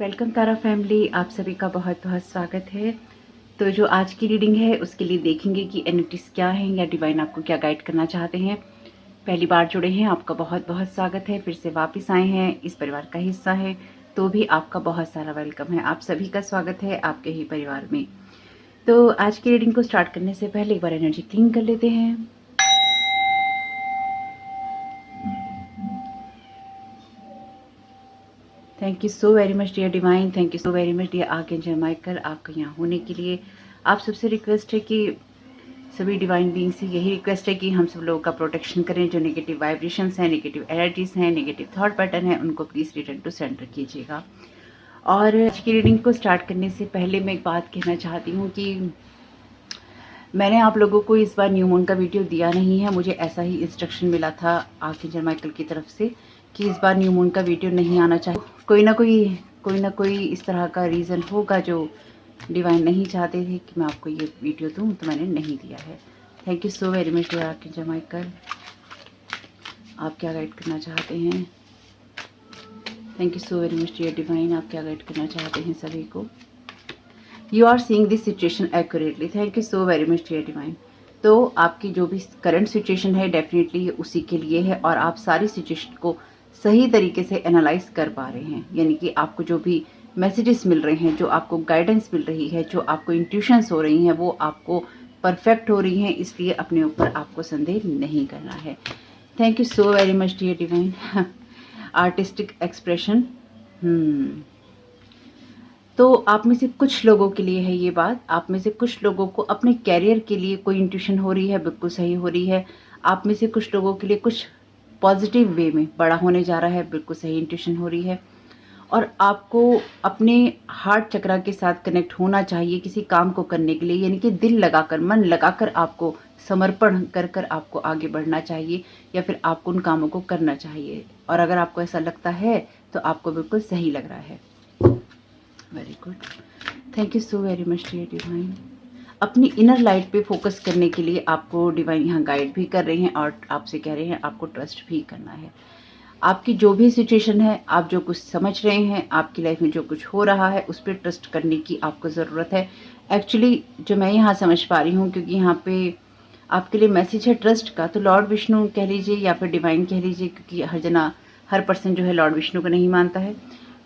Welcome तारा family, आप सभी का बहुत बहुत स्वागत है। तो जो आज की रीडिंग है उसके लिए देखेंगे कि एनर्जीज क्या हैं या डिवाइन आपको क्या गाइड करना चाहते हैं। पहली बार जुड़े हैं आपका बहुत बहुत स्वागत है, फिर से वापस आए हैं इस परिवार का हिस्सा है तो भी आपका बहुत सारा वेलकम है। आप सभी का स्वागत है आपके ही परिवार में। तो आज की रीडिंग को स्टार्ट करने से पहले एक बार एनर्जी क्लीन कर लेते हैं। Thank you so very much dear divine, thank you so very much dear archangel Michael, आपका यहाँ होने के लिए। आप सबसे रिक्वेस्ट है कि सभी डिवाइन बीइंग से यही रिक्वेस्ट है कि हम सब लोगों का प्रोटेक्शन करें। जो नेगेटिव वाइब्रेशंस हैं, नेगेटिव एनर्जीज हैं, नेगेटिव थॉट पैटर्न है, उनको प्लीज़ रिटर्न टू सेंटर कीजिएगा। और आज की रीडिंग को स्टार्ट करने से पहले मैं एक बात कहना चाहती हूँ कि मैंने आप लोगों को इस बार न्यू मून का वीडियो दिया नहीं है। मुझे ऐसा ही इंस्ट्रक्शन मिला था आर्कएंजल माइकल की तरफ से कि इस बार न्यू मून का वीडियो नहीं आना चाहिए। कोई ना कोई इस तरह का रीज़न होगा जो डिवाइन नहीं चाहते थे कि मैं आपको ये वीडियो दूं, तो मैंने नहीं दिया है। Thank you so very much dear archangel Michael, आप क्या गाइड करना चाहते हैं। Thank you so very much dear divine, आप क्या गाइड करना चाहते हैं सभी को। You are seeing this situation accurately, thank you so very much dear divine. तो आपकी जो भी करंट सिचुएशन है डेफिनेटली उसी के लिए है और आप सारी सिचुएशन को सही तरीके से एनालाइज कर पा रहे हैं। यानी कि आपको जो भी मैसेजेस मिल रहे हैं, जो आपको गाइडेंस मिल रही है, जो आपको इंट्यूशंस हो रही हैं, वो आपको परफेक्ट हो रही हैं। इसलिए अपने ऊपर आपको संदेह नहीं करना है। Thank you so very much dear divine. Artistic expression, तो आप में से कुछ लोगों के लिए है ये बात। आप में से कुछ लोगों को अपने कैरियर के लिए कोई इंट्यूशन हो रही है, बिल्कुल सही हो रही है। आप में से कुछ लोगों के लिए कुछ पॉजिटिव वे में बड़ा होने जा रहा है, बिल्कुल सही इंट्यूशन हो रही है। और आपको अपने हार्ट चक्रा के साथ कनेक्ट होना चाहिए किसी काम को करने के लिए, यानी कि दिल लगाकर, मन लगाकर आपको समर्पण कर कर आपको आगे बढ़ना चाहिए या फिर आपको उन कामों को करना चाहिए। और अगर आपको ऐसा लगता है तो आपको बिल्कुल सही लग रहा है। Very good, thank you so very much dear divine. अपनी इनर लाइट पे फोकस करने के लिए आपको डिवाइन यहाँ गाइड भी कर रहे हैं और आपसे कह रहे हैं आपको ट्रस्ट भी करना है। आपकी जो भी सिचुएशन है, आप जो कुछ समझ रहे हैं, आपकी लाइफ में जो कुछ हो रहा है, उस पर ट्रस्ट करने की आपको ज़रूरत है। एक्चुअली जो मैं यहाँ समझ पा रही हूँ, क्योंकि यहाँ पे आपके लिए मैसेज है ट्रस्ट का, तो लॉर्ड विष्णु कह लीजिए या फिर डिवाइन कह लीजिए, क्योंकि हर पर्सन जो है लॉर्ड विष्णु को नहीं मानता है।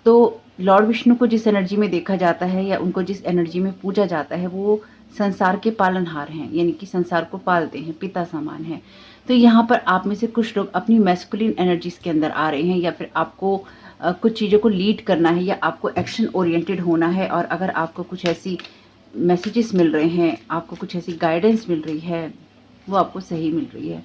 तो लॉर्ड विष्णु को जिस एनर्जी में देखा जाता है या उनको जिस एनर्जी में पूजा जाता है, वो संसार के पालनहार हैं, यानी कि संसार को पालते हैं, पिता समान हैं। तो यहाँ पर आप में से कुछ लोग अपनी मैस्कुलिन एनर्जीज के अंदर आ रहे हैं या फिर आपको कुछ चीज़ों को लीड करना है या आपको एक्शन ओरिएंटेड होना है। और अगर आपको कुछ ऐसी मैसेजेस मिल रहे हैं, आपको कुछ ऐसी गाइडेंस मिल रही है, वो आपको सही मिल रही है।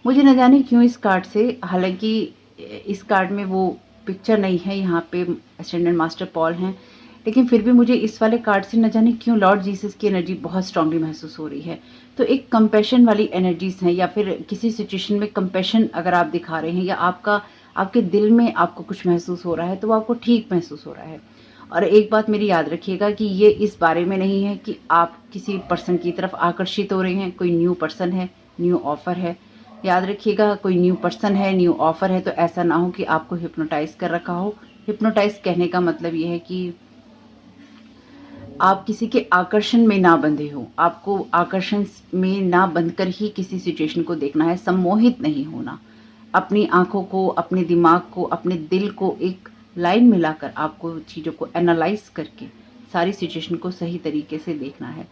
मुझे न जाने क्यों इस कार्ड से, हालांकि इस कार्ड में वो पिक्चर नहीं है, यहाँ पे असेंडेंट मास्टर पॉल हैं, लेकिन फिर भी मुझे इस वाले कार्ड से न जाने क्यों लॉर्ड जीसस की एनर्जी बहुत स्ट्रांगली महसूस हो रही है। तो एक कंपैशन वाली एनर्जीज हैं या फिर किसी सिचुएशन में कंपैशन अगर आप दिखा रहे हैं या आपके दिल में आपको कुछ महसूस हो रहा है, तो वो आपको ठीक महसूस हो रहा है। और एक बात मेरी याद रखिएगा कि ये इस बारे में नहीं है कि आप किसी पर्सन की तरफ आकर्षित हो रहे हैं, कोई न्यू पर्सन है, न्यू ऑफर है। याद रखिएगा, कोई न्यू पर्सन है, न्यू ऑफर है, तो ऐसा ना हो कि आपको हिप्नोटाइज कर रखा हो। हिप्नोटाइज कहने का मतलब ये है कि आप किसी के आकर्षण में ना बंधे हो, आपको आकर्षण में ना बंधकर ही किसी सिचुएशन को देखना है, सम्मोहित नहीं होना। अपनी आंखों को, अपने दिमाग को, अपने दिल को एक लाइन मिलाकर आपको चीज़ों को एनालाइज करके सारी सिचुएशन को सही तरीके से देखना है,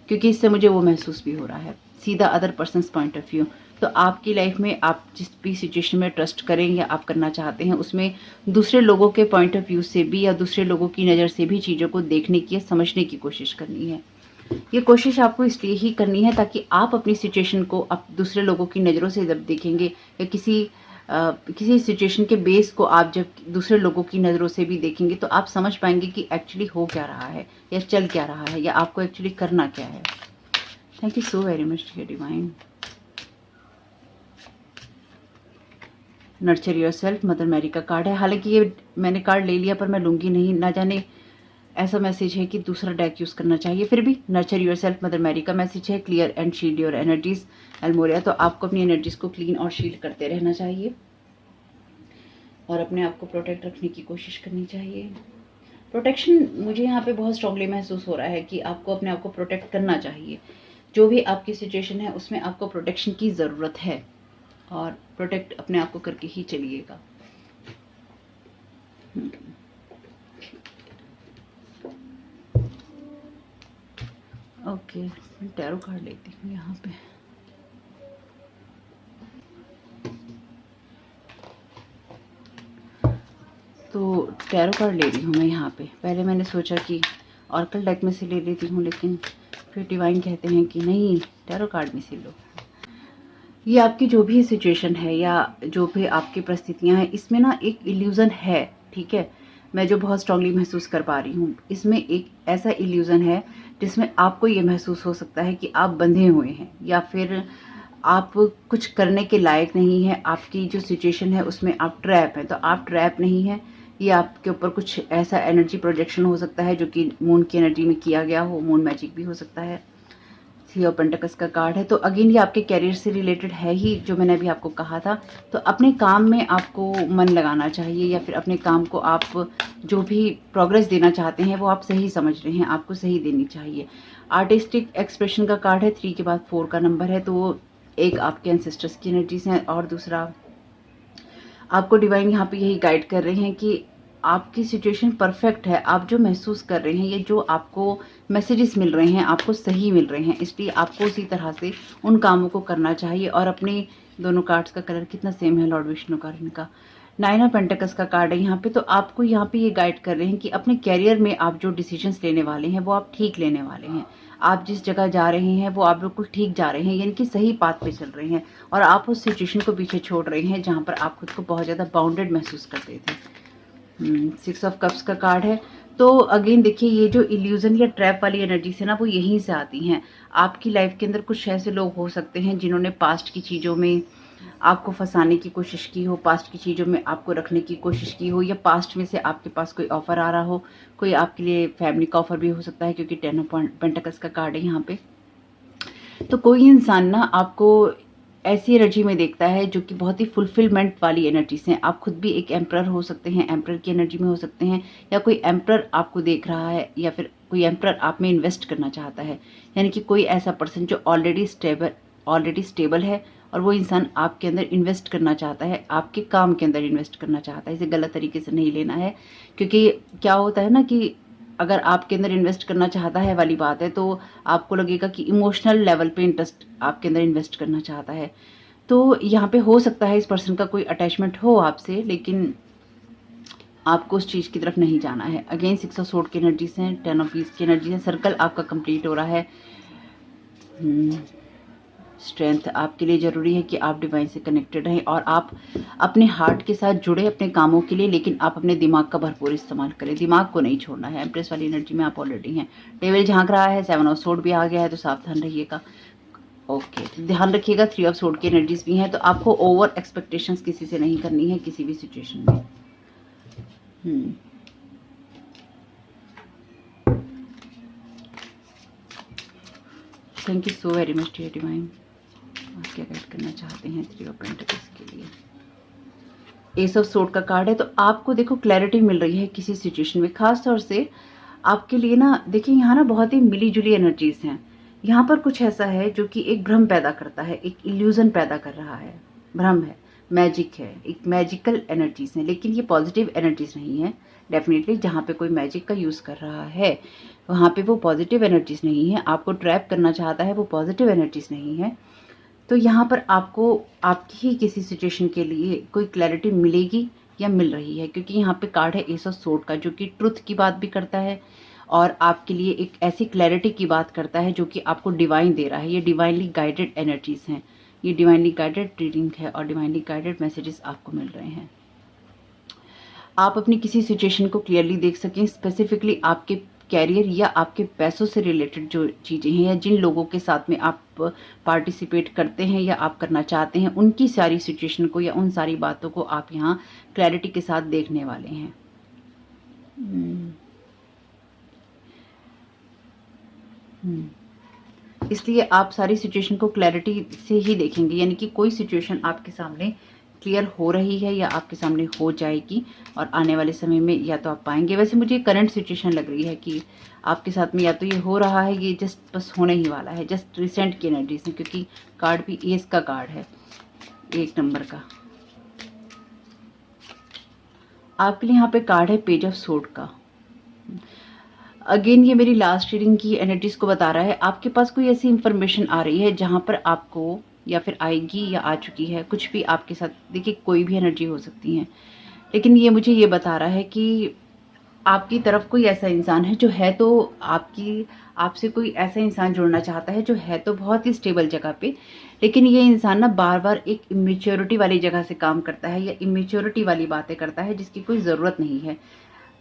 क्योंकि इससे मुझे वो महसूस भी हो रहा है, सीधा other persons point of view. तो आपकी लाइफ में आप जिस भी सिचुएशन में ट्रस्ट करें या आप करना चाहते हैं, उसमें दूसरे लोगों के पॉइंट ऑफ व्यू से भी या दूसरे लोगों की नज़र से भी चीज़ों को देखने की या समझने की कोशिश करनी है। ये कोशिश आपको इसलिए ही करनी है ताकि आप अपनी सिचुएशन को अब दूसरे लोगों की नज़रों से जब देखेंगे या किसी सिचुएशन के बेस को आप जब दूसरे लोगों की नज़रों से भी देखेंगे, तो आप समझ पाएंगे कि एक्चुअली हो क्या रहा है या चल क्या रहा है या आपको एक्चुअली करना क्या है। Thank you so very much dear divine. Nurture yourself, mother Mary का कार्ड है। हालांकि ये मैंने कार्ड ले लिया पर मैं लूँगी नहीं, ना जाने ऐसा मैसेज है कि दूसरा डेक यूज़ करना चाहिए। फिर भी नर्चर योरसेल्फ, मदर मैरी का मैसेज है, clear and shield your energies एल्मोरिया। तो आपको अपनी एनर्जीज को क्लीन और शील्ड करते रहना चाहिए और अपने आप को प्रोटेक्ट रखने की कोशिश करनी चाहिए। प्रोटेक्शन मुझे यहाँ पे बहुत स्ट्रांगली महसूस हो रहा है कि आपको अपने आप को प्रोटेक्ट करना चाहिए। जो भी आपकी सिचुएशन है उसमें आपको प्रोटेक्शन की ज़रूरत है और प्रोटेक्ट अपने आप को करके ही चलिएगा। ओके, मैं टैरो कार्ड लेती हूँ यहाँ पे। तो टैरो कार्ड ले रही हूँ मैं यहाँ पे। पहले मैंने सोचा कि ऑर्कल डेक में से ले लेती हूँ, लेकिन फिर डिवाइन कहते हैं कि नहीं, टैरो कार्ड में से लो। ये आपकी जो भी सिचुएशन है या जो भी आपकी परिस्थितियाँ हैं, इसमें ना एक इल्यूज़न है, ठीक है। मैं जो बहुत स्ट्रांगली महसूस कर पा रही हूँ, इसमें एक ऐसा इल्यूज़न है जिसमें आपको ये महसूस हो सकता है कि आप बंधे हुए हैं या फिर आप कुछ करने के लायक नहीं हैं। आपकी जो सिचुएशन है उसमें आप ट्रैप हैं, तो आप ट्रैप नहीं हैं। ये आपके ऊपर कुछ ऐसा एनर्जी प्रोजेक्शन हो सकता है जो कि मून की एनर्जी में किया गया हो, मून मैजिक भी हो सकता है। थ्री ऑफ पेंटिकल्स का कार्ड है, तो अगेन ये आपके कैरियर से रिलेटेड है ही, जो मैंने अभी आपको कहा था। तो अपने काम में आपको मन लगाना चाहिए या फिर अपने काम को आप जो भी प्रोग्रेस देना चाहते हैं वो आप सही समझ रहे हैं, आपको सही देनी चाहिए। आर्टिस्टिक एक्सप्रेशन का कार्ड है, 3 के बाद 4 का नंबर है, तो एक आपके एंसेस्टर्स की एनर्जीज हैं और दूसरा आपको डिवाइन यहाँ पे यही गाइड कर रहे हैं कि आपकी सिचुएशन परफेक्ट है। आप जो महसूस कर रहे हैं, ये जो आपको मैसेजेस मिल रहे हैं, आपको सही मिल रहे हैं, इसलिए आपको उसी तरह से उन कामों को करना चाहिए। और अपने दोनों कार्ड्स का कलर कितना सेम है लॉर्ड विष्णु का, इनका 9 ऑफ पेंटिकल्स का कार्ड है यहाँ पे। तो आपको यहाँ पे ये गाइड कर रहे हैं कि अपने कैरियर में आप जो डिसीजंस लेने वाले हैं वो आप ठीक लेने वाले हैं। आप जिस जगह जा रहे हैं वो आप बिल्कुल ठीक जा रहे हैं, यानी कि सही पाथ पे चल रहे हैं और आप उस सिचुएशन को पीछे छोड़ रहे हैं जहाँ पर आप खुद को बहुत ज़्यादा बाउंडेड महसूस करते थे। 6 ऑफ कप्स का कार्ड है। तो अगेन देखिए, ये जो इल्यूजन या ट्रैप वाली एनर्जी से ना वो यहीं से आती हैं। आपकी लाइफ के अंदर कुछ ऐसे लोग हो सकते हैं जिन्होंने पास्ट की चीज़ों में आपको फंसाने की कोशिश की हो, पास्ट की चीज़ों में आपको रखने की कोशिश की हो, या पास्ट में से आपके पास कोई ऑफर आ रहा हो। कोई आपके लिए फैमिली का ऑफर भी हो सकता है, क्योंकि 10 ऑफ पेंटिकल्स का कार्ड है यहाँ पे। तो कोई इंसान ना आपको ऐसी एनर्जी में देखता है जो कि बहुत ही फुलफिलमेंट वाली एनर्जीज हैं। आप खुद भी एक एम्परर हो सकते हैं, एम्परर की एनर्जी में हो सकते हैं, या कोई एम्परर आपको देख रहा है, या फिर कोई एम्परर आप में इन्वेस्ट करना चाहता है। यानी कि कोई ऐसा पर्सन जो ऑलरेडी स्टेबल है और वो इंसान आपके अंदर इन्वेस्ट करना चाहता है, आपके काम के अंदर इन्वेस्ट करना चाहता है। इसे गलत तरीके से नहीं लेना है, क्योंकि क्या होता है ना कि अगर आपके अंदर इन्वेस्ट करना चाहता है वाली बात है, तो आपको लगेगा कि इमोशनल लेवल पे इंटरेस्ट आपके अंदर इन्वेस्ट करना चाहता है। तो यहाँ पे हो सकता है इस पर्सन का कोई अटैचमेंट हो आपसे, लेकिन आपको उस चीज़ की तरफ नहीं जाना है। अगेन 6 ऑफ सोर्ड की एनर्जीज हैं, 10 ऑफ पीस की एनर्जी है। सर्कल आपका कंप्लीट हो रहा है। स्ट्रेंथ आपके लिए ज़रूरी है कि आप डिवाइन से कनेक्टेड रहें और आप अपने हार्ट के साथ जुड़े अपने कामों के लिए, लेकिन आप अपने दिमाग का भरपूर इस्तेमाल करें। दिमाग को नहीं छोड़ना है। एम्प्रेस वाली एनर्जी में आप ऑलरेडी हैं। टेबल झांक रहा है, 7 ऑफ सोर्ड भी आ गया है, तो सावधान रहिएगा। ओके, तो ध्यान रखिएगा 3 ऑफ सोर्ड की एनर्जीज भी हैं। तो आपको ओवर एक्सपेक्टेशंस किसी से नहीं करनी है किसी भी सिचुएशन में। Thank you so very much dear divine. आप क्या गाइड करना चाहते हैं 3 ऑफ पेंटिकल्स के लिए? एस ऑफ सोर्ड का कार्ड है। तो आपको देखो क्लैरिटी मिल रही है किसी सिचुएशन में, खास तौर से आपके लिए ना। देखिए यहाँ ना बहुत ही मिली जुली एनर्जीज हैं। यहाँ पर कुछ ऐसा है जो कि एक भ्रम पैदा करता है, एक इल्यूजन पैदा कर रहा है। भ्रम है, मैजिक है, एक मैजिकल एनर्जीज है, लेकिन ये पॉजिटिव एनर्जीज नहीं है। डेफिनेटली जहाँ पे कोई मैजिक का यूज़ कर रहा है वहाँ पे वो पॉजिटिव एनर्जीज नहीं है। आपको ट्रैप करना चाहता है, वो पॉजिटिव एनर्जीज नहीं है। तो यहाँ पर आपको आपकी ही किसी सिचुएशन के लिए कोई क्लैरिटी मिलेगी या मिल रही है, क्योंकि यहाँ पे कार्ड है एस ऑफ सोर्ड का, जो कि ट्रुथ की बात भी करता है और आपके लिए एक ऐसी क्लैरिटी की बात करता है जो कि आपको डिवाइन दे रहा है। ये डिवाइनली गाइडेड एनर्जीज हैं, ये डिवाइनली गाइडेड रीडिंग है और डिवाइनली गाइडेड मैसेजेस आपको मिल रहे हैं। आप अपनी किसी सिचुएशन को क्लियरली देख सकें, स्पेसिफिकली आपके कैरियर या आपके पैसों से रिलेटेड जो चीज़ें हैं, या जिन लोगों के साथ में आप पार्टिसिपेट करते हैं या आप करना चाहते हैं, उनकी सारी सिचुएशन को या उन सारी बातों को आप यहाँ क्लैरिटी के साथ देखने वाले हैं। इसलिए आप सारी सिचुएशन को क्लैरिटी से ही देखेंगे, यानी कि कोई सिचुएशन आपके सामने क्लियर हो रही है या आपके सामने हो जाएगी, और आने वाले समय में या तो आप पाएंगे। वैसे मुझे करंट सिचुएशन लग रही है कि आपके साथ में या तो ये हो रहा है, ये जस्ट बस होने ही वाला है, जस्ट रिसेंट की एनर्जीज है, क्योंकि कार्ड भी एस का कार्ड है, 1 नंबर का। आपके लिए यहाँ पे कार्ड है पेज ऑफ सोर्ड का। अगेन ये मेरी लास्ट रीडिंग की एनर्जीज को बता रहा है। आपके पास कोई ऐसी इंफॉर्मेशन आ रही है जहाँ पर आपको, या फिर आएगी या आ चुकी है, कुछ भी आपके साथ, देखिए कोई भी एनर्जी हो सकती है, लेकिन ये मुझे ये बता रहा है कि आपकी तरफ कोई ऐसा इंसान है जो है तो आपसे कोई ऐसा इंसान जुड़ना चाहता है जो है तो बहुत ही स्टेबल जगह पे, लेकिन ये इंसान ना बार बार एक इमेच्योरिटी वाली जगह से काम करता है या इमेच्योरिटी वाली बातें करता है जिसकी कोई ज़रूरत नहीं है।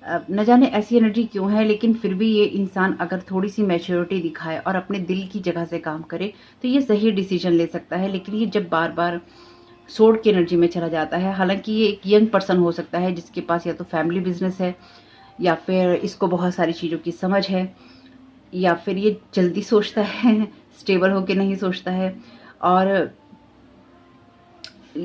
न जाने ऐसी एनर्जी क्यों है, लेकिन फिर भी ये इंसान अगर थोड़ी सी मैच्योरिटी दिखाए और अपने दिल की जगह से काम करे तो ये सही डिसीजन ले सकता है। लेकिन ये जब बार बार सोर्ड की एनर्जी में चला जाता है, हालांकि ये एक यंग पर्सन हो सकता है जिसके पास या तो फैमिली बिजनेस है, या फिर इसको बहुत सारी चीज़ों की समझ है, या फिर ये जल्दी सोचता है, स्टेबल होकर नहीं सोचता है। और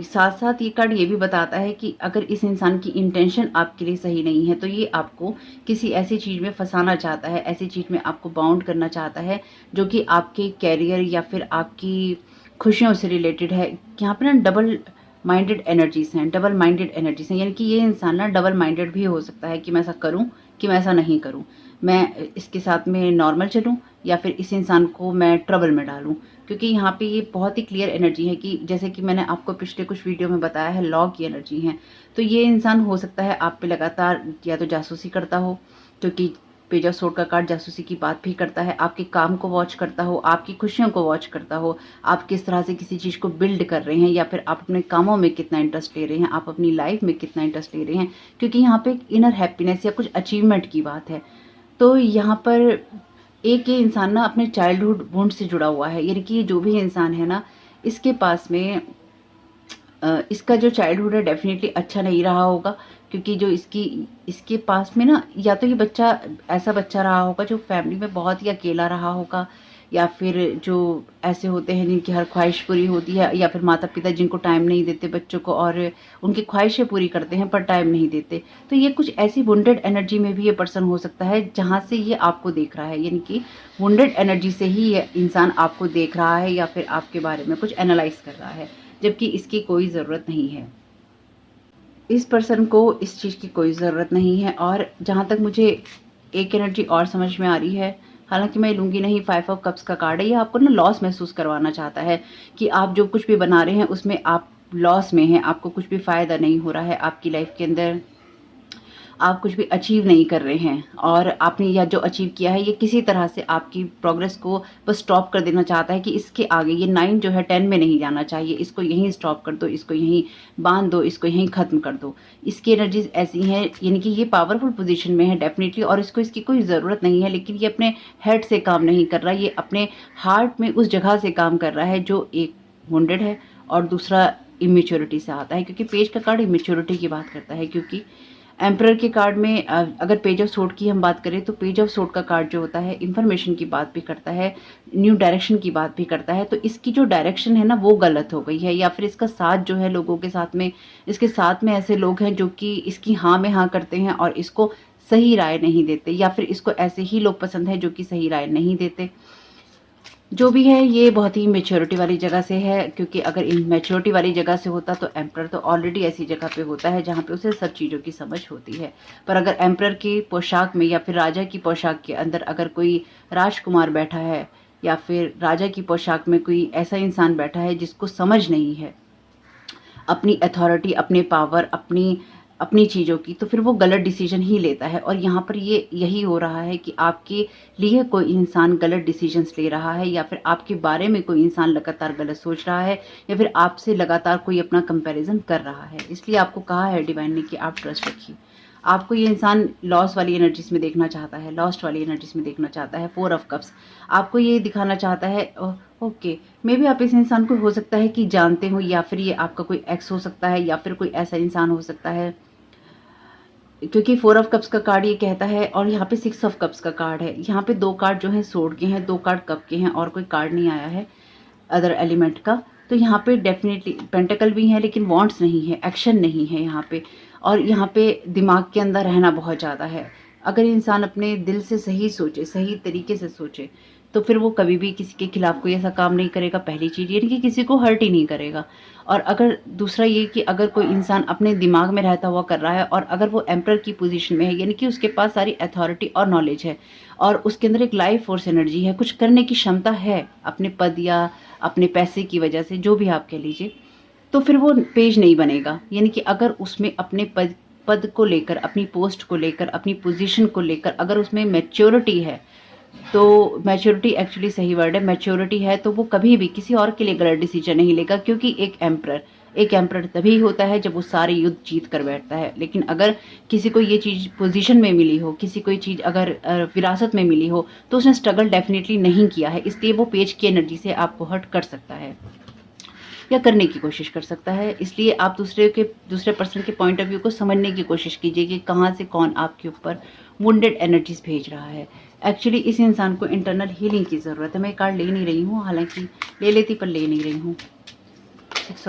साथ साथ ये कार्ड ये भी बताता है कि अगर इस इंसान की इंटेंशन आपके लिए सही नहीं है तो ये आपको किसी ऐसी चीज़ में फंसाना चाहता है, ऐसी चीज़ में आपको बाउंड करना चाहता है जो कि आपके कैरियर या फिर आपकी खुशियों से रिलेटेड है। यहाँ पे ना डबल माइंडेड एनर्जीज हैं, डबल माइंडेड एनर्जीज हैं, यानी कि ये इंसान ना डबल माइंडेड भी हो सकता है कि मैं ऐसा करूं कि मैं ऐसा नहीं करूं, मैं इसके साथ में नॉर्मल चलूं या फिर इस इंसान को मैं ट्रबल में डालूं। क्योंकि यहाँ पे ये बहुत ही क्लियर एनर्जी है कि जैसे कि मैंने आपको पिछले कुछ वीडियो में बताया है, लॉ की एनर्जी है। तो ये इंसान हो सकता है आप पे लगातार या तो जासूसी करता हो, क्योंकि पेज ऑफ सोर्ड का कार्ड जासूसी की बात भी करता है, आपके काम को वॉच करता हो, आपकी खुशियों को वॉच करता हो, आप किस तरह से किसी चीज़ को बिल्ड कर रहे हैं, या फिर आप अपने कामों में कितना इंटरेस्ट ले रहे हैं, आप अपनी लाइफ में कितना इंटरेस्ट ले रहे हैं, क्योंकि यहाँ पे एक इनर हैप्पीनेस या कुछ अचीवमेंट की बात है। तो यहाँ पर एक ये इंसान ना अपने चाइल्डहुड वुंड से जुड़ा हुआ है, यानी कि ये जो भी इंसान है ना, इसके पास में इसका जो चाइल्डहुड है डेफिनेटली अच्छा नहीं रहा होगा, क्योंकि जो इसके पास में ना या तो ये बच्चा ऐसा बच्चा रहा होगा जो फैमिली में बहुत ही अकेला रहा होगा, या फिर जो ऐसे होते हैं जिनकी हर ख्वाहिश पूरी होती है, या फिर माता पिता जिनको टाइम नहीं देते बच्चों को और उनकी ख्वाहिशें पूरी करते हैं पर टाइम नहीं देते। तो ये कुछ ऐसी वुंडेड एनर्जी में भी ये पर्सन हो सकता है जहाँ से ये आपको देख रहा है, यानी कि वुंडेड एनर्जी से ही ये इंसान आपको देख रहा है या फिर आपके बारे में कुछ एनालाइज कर रहा है, जबकि इसकी कोई ज़रूरत नहीं है। इस पर्सन को इस चीज़ की कोई ज़रूरत नहीं है। और जहाँ तक मुझे एक एनर्जी और समझ में आ रही है, हालांकि मैं लूँगी नहीं, 5 ऑफ कप्स का कार्ड है, ये आपको ना लॉस महसूस करवाना चाहता है कि आप जो कुछ भी बना रहे हैं उसमें आप लॉस में हैं, आपको कुछ भी फ़ायदा नहीं हो रहा है, आपकी लाइफ के अंदर आप कुछ भी अचीव नहीं कर रहे हैं, और आपने यह जो अचीव किया है ये किसी तरह से आपकी प्रोग्रेस को बस स्टॉप कर देना चाहता है कि इसके आगे ये 9 जो है 10 में नहीं जाना चाहिए, इसको यहीं स्टॉप कर दो, इसको यहीं बांध दो, इसको यहीं ख़त्म कर दो। इसकी एनर्जीज ऐसी हैं, यानी कि ये पावरफुल पोजीशन में है डेफिनेटली, और इसको इसकी कोई ज़रूरत नहीं है, लेकिन ये अपने हेड से काम नहीं कर रहा, ये अपने हार्ट में उस जगह से काम कर रहा है जो एक वुंडेड है और दूसरा इमेच्योरिटी से आता है, क्योंकि पेज का कार्ड इमेच्योरिटी की बात करता है। क्योंकि एम्परर के कार्ड में अगर पेज ऑफ सोर्ड की हम बात करें तो पेज ऑफ सोर्ड का कार्ड जो होता है इंफॉर्मेशन की बात भी करता है, न्यू डायरेक्शन की बात भी करता है। तो इसकी जो डायरेक्शन है ना वो गलत हो गई है, या फिर इसका साथ जो है लोगों के साथ में, इसके साथ में ऐसे लोग हैं जो कि इसकी हाँ में हाँ करते हैं और इसको सही राय नहीं देते, या फिर इसको ऐसे ही लोग पसंद है जो कि सही राय नहीं देते। जो भी है ये बहुत ही मेच्योरिटी वाली जगह से है, क्योंकि अगर इन मेच्योरिटी वाली जगह से होता तो एम्परर तो ऑलरेडी ऐसी जगह पे होता है जहाँ पे उसे सब चीज़ों की समझ होती है। पर अगर एम्परर की पोशाक में या फिर राजा की पोशाक के अंदर अगर कोई राजकुमार बैठा है, या फिर राजा की पोशाक में कोई ऐसा इंसान बैठा है जिसको समझ नहीं है अपनी अथॉरिटी, अपने पावर, अपनी चीज़ों की, तो फिर वो गलत डिसीजन ही लेता है। और यहाँ पर ये यही हो रहा है कि आपके लिए कोई इंसान गलत डिसीजंस ले रहा है, या फिर आपके बारे में कोई इंसान लगातार गलत सोच रहा है, या फिर आपसे लगातार कोई अपना कंपैरिजन कर रहा है। इसलिए आपको कहा है डिवाइन ने कि आप ट्रस्ट रखिए। आपको ये इंसान लॉस वाली एनर्जीज में देखना चाहता है, लॉस्ट वाली एनर्जीज में देखना चाहता है। 4 ऑफ कप्स आपको ये दिखाना चाहता है। ओके, मे भी आप इस इंसान को हो सकता है कि जानते हो, या फिर ये आपका कोई एक्स हो सकता है, या फिर कोई ऐसा इंसान हो सकता है, क्योंकि 4 ऑफ कप्स का कार्ड ये कहता है, और यहाँ पे 6 ऑफ कप्स का कार्ड है। यहाँ पे 2 कार्ड जो है सोर्ड के हैं, 2 कार्ड कप के हैं, और कोई कार्ड नहीं आया है अदर एलिमेंट का। तो यहाँ पे डेफिनेटली पेंटेकल भी है लेकिन वांट्स नहीं है, एक्शन नहीं है यहाँ पे। और यहाँ पे दिमाग के अंदर रहना बहुत ज़्यादा है। अगर इंसान अपने दिल से सही सोचे, सही तरीके से सोचे, तो फिर वो कभी भी किसी के खिलाफ कोई ऐसा काम नहीं करेगा। पहली चीज़ यानी कि किसी को हर्ट ही नहीं करेगा। और अगर दूसरा ये कि अगर कोई इंसान अपने दिमाग में रहता हुआ कर रहा है और अगर वो एम्परर की पोजीशन में है, यानी कि उसके पास सारी अथॉरिटी और नॉलेज है और उसके अंदर एक लाइफ फोर्स एनर्जी है, कुछ करने की क्षमता है अपने पद या अपने पैसे की वजह से, जो भी आप कह लीजिए, तो फिर वो पेज नहीं बनेगा। यानी कि अगर उसमें अपने पद को लेकर, अपनी पोस्ट को लेकर, अपनी पोजीशन को लेकर अगर उसमें मैच्योरिटी है, तो मैच्योरिटी एक्चुअली सही वर्ड है, मैच्योरिटी है, तो वो कभी भी किसी और के लिए गलत डिसीजन नहीं लेगा। क्योंकि एक एम्परर तभी होता है जब वो सारे युद्ध जीत कर बैठता है। लेकिन अगर किसी को ये चीज़ पोजीशन में मिली हो, किसी को ये चीज़ अगर विरासत में मिली हो, तो उसने स्ट्रगल डेफिनेटली नहीं किया है, इसलिए वो पेज की एनर्जी से आपको हर्ट कर सकता है या करने की कोशिश कर सकता है। इसलिए आप दूसरे पर्सन के पॉइंट ऑफ व्यू को समझने की कोशिश कीजिए कि कहाँ से कौन आपके ऊपर वुंडेड एनर्जीज भेज रहा है। एक्चुअली इस इंसान को इंटरनल हीलिंग की ज़रूरत है। मैं कार्ड ले नहीं रही हूँ, हालांकि ले लेती पर ले नहीं रही हूँ। सिक्स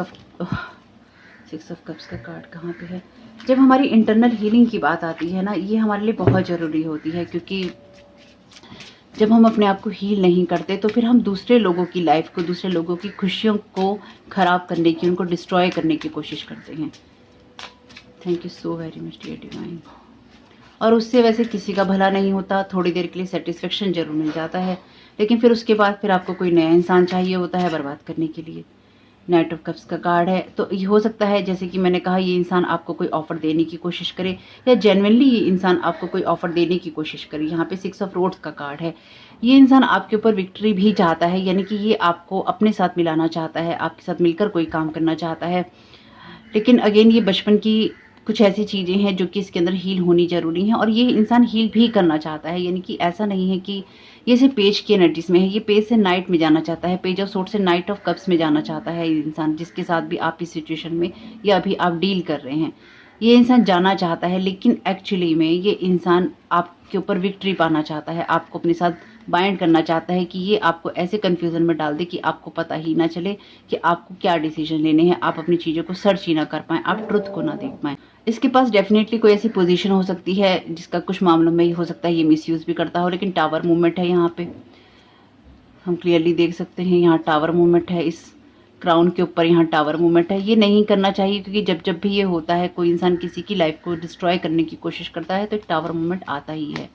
ऑफ कप्स का कार्ड कहाँ पे है? जब हमारी इंटरनल हीलिंग की बात आती है ना, ये हमारे लिए बहुत ज़रूरी होती है, क्योंकि जब हम अपने आप को हील नहीं करते तो फिर हम दूसरे लोगों की लाइफ को, दूसरे लोगों की खुशियों को ख़राब करने की, उनको डिस्ट्रॉय करने की कोशिश करते हैं। Thank you so very much dear divine. और उससे वैसे किसी का भला नहीं होता, थोड़ी देर के लिए सेटिस्फेक्शन जरूर मिल जाता है, लेकिन फिर उसके बाद फिर आपको कोई नया इंसान चाहिए होता है बर्बाद करने के लिए। नाइट ऑफ कप्स का कार्ड है, तो ये हो सकता है जैसे कि मैंने कहा, ये इंसान आपको कोई ऑफर देने की कोशिश करे या जेन्युइनली ये इंसान आपको कोई ऑफर देने की कोशिश करे। यहाँ पे 6 ऑफ रोड्स का कार्ड है। ये इंसान आपके ऊपर विक्ट्री भी चाहता है, यानी कि ये आपको अपने साथ मिलाना चाहता है, आपके साथ मिलकर कोई काम करना चाहता है। लेकिन अगेन ये बचपन की कुछ ऐसी चीज़ें हैं जो कि इसके अंदर हील होनी ज़रूरी हैं, और ये इंसान हील भी करना चाहता है। यानी कि ऐसा नहीं है कि ये सिर्फ पेज की एनर्जीज में है, ये पेज से नाइट में जाना चाहता है, पेज ऑफ सोर्ड से नाइट ऑफ कप्स में जाना चाहता है। ये इंसान जिसके साथ भी आप इस सिचुएशन में या अभी आप डील कर रहे हैं, ये इंसान जाना चाहता है, लेकिन एक्चुअली में ये इंसान आपके ऊपर विक्ट्री पाना चाहता है, आपको अपने साथ बाइंड करना चाहता है कि ये आपको ऐसे कन्फ्यूज़न में डाल दे कि आपको पता ही ना चले कि आपको क्या डिसीजन लेने हैं, आप अपनी चीज़ों को सर्च ही ना कर पाएँ, आप ट्रुथ को ना देख पाएँ। इसके पास डेफिनेटली कोई ऐसी पोजीशन हो सकती है जिसका कुछ मामलों में हो सकता है ये मिसयूज़ भी करता हो, लेकिन टावर मूवमेंट है यहाँ पे, हम क्लियरली देख सकते हैं यहाँ टावर मूवमेंट है, इस क्राउन के ऊपर यहाँ टावर मूवमेंट है। ये नहीं करना चाहिए, क्योंकि जब जब भी ये होता है, कोई इंसान किसी की लाइफ को डिस्ट्रॉय करने की कोशिश करता है, तो एक टावर मूवमेंट आता ही है।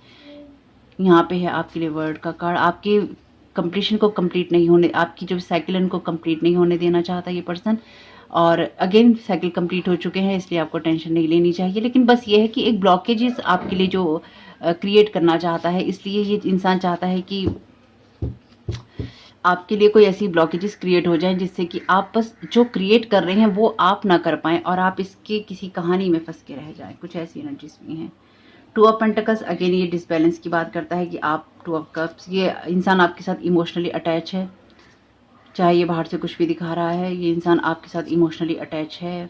यहाँ पे है आपके लिए वर्ड का कार्ड, आपके कंप्लीशन को कंप्लीट नहीं होने, आपकी जो साइकिल उनको कंप्लीट नहीं होने देना चाहता ये पर्सन। और अगेन साइकिल कंप्लीट हो चुके हैं, इसलिए आपको टेंशन नहीं लेनी चाहिए। लेकिन बस ये है कि एक ब्लॉकेजेस आपके लिए जो क्रिएट करना चाहता है, इसलिए ये इंसान चाहता है कि आपके लिए कोई ऐसी ब्लॉकेजेस क्रिएट हो जाएं जिससे कि आप बस जो क्रिएट कर रहे हैं वो आप ना कर पाएँ और आप इसके किसी कहानी में फंस के रह जाएं। कुछ ऐसी एनर्जीज भी हैं। 2 ऑफ पेंटिकल्स अगेन ये डिसबैलेंस की बात करता है कि आप 2 ऑफ कप्स, ये इंसान आपके साथ इमोशनली अटैच है, चाहे ये बाहर से कुछ भी दिखा रहा है, ये इंसान आपके साथ इमोशनली अटैच है।